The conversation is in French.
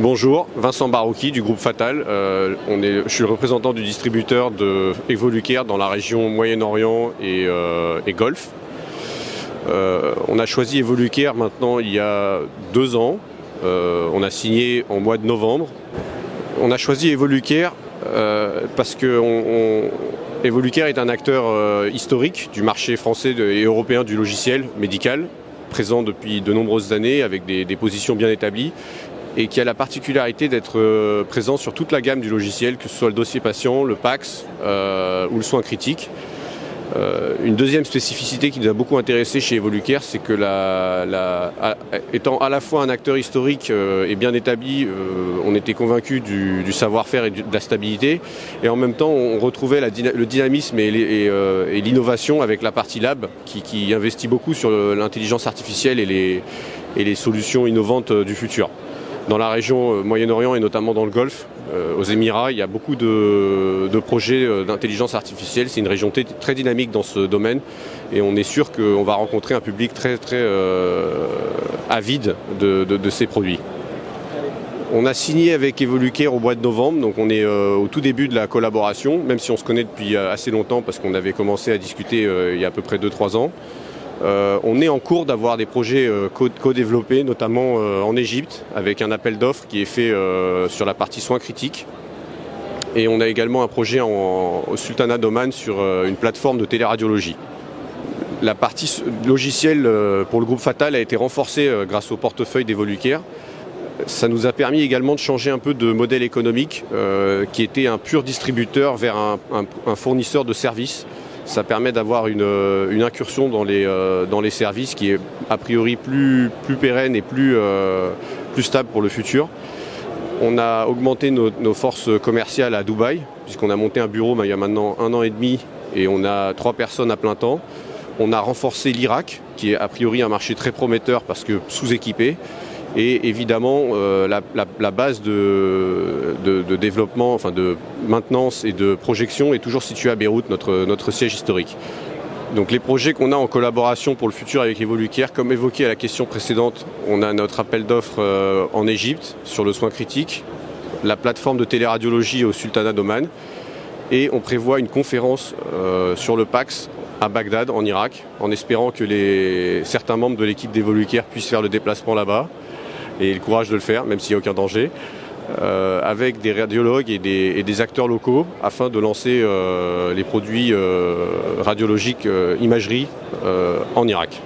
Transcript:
Bonjour, Vincent Barouki du groupe Fatal. Je suis le représentant du distributeur de Evolucare dans la région Moyen-Orient et Golfe. On a choisi Evolucare maintenant il y a 2 ans. On a signé en mois de novembre. On a choisi Evolucare parce que Evolucare est un acteur historique du marché français et européen du logiciel médical, présent depuis de nombreuses années avec des positions bien établies, et qui a la particularité d'être présent sur toute la gamme du logiciel, que ce soit le dossier patient, le PACS ou le soin critique. Une deuxième spécificité qui nous a beaucoup intéressé chez Evolucare, c'est que étant à la fois un acteur historique et bien établi, on était convaincu du savoir-faire et de la stabilité, et en même temps on retrouvait le dynamisme et l'innovation avec la partie lab qui investit beaucoup sur l'intelligence artificielle et les solutions innovantes du futur. Dans la région Moyen-Orient et notamment dans le Golfe, aux Émirats, il y a beaucoup de projets d'intelligence artificielle. C'est une région très dynamique dans ce domaine, et on est sûr qu'on va rencontrer un public très avide de ces produits. On a signé avec Evolucare au mois de novembre, donc on est au tout début de la collaboration, même si on se connaît depuis assez longtemps parce qu'on avait commencé à discuter il y a à peu près 2-3 ans. On est en cours d'avoir des projets co-développés, notamment en Égypte, avec un appel d'offres qui est fait sur la partie soins critiques. Et on a également un projet au Sultanat d'Oman sur une plateforme de téléradiologie. La partie logicielle pour le groupe Fatal a été renforcée grâce au portefeuille d'Evolucare. Ça nous a permis également de changer un peu de modèle économique, qui était un pur distributeur vers un fournisseur de services. Ça permet d'avoir une incursion dans les services qui est a priori plus pérenne et plus stable pour le futur. On a augmenté nos forces commerciales à Dubaï, puisqu'on a monté un bureau il y a maintenant 1 an et demi, et on a 3 personnes à plein temps. On a renforcé l'Irak, qui est a priori un marché très prometteur parce que sous-équipé. Et évidemment, la base de développement, enfin de maintenance et de projection est toujours située à Beyrouth, notre siège historique. Donc les projets qu'on a en collaboration pour le futur avec Evolucare, comme évoqué à la question précédente, on a notre appel d'offres en Égypte sur le soin critique, la plateforme de téléradiologie au Sultanat d'Oman, et on prévoit une conférence sur le PACS à Bagdad, en Irak, en espérant que certains membres de l'équipe d'Evolucare puissent faire le déplacement là-bas, et le courage de le faire, même s'il n'y a aucun danger, avec des radiologues et des acteurs locaux, afin de lancer les produits radiologiques imagerie en Irak.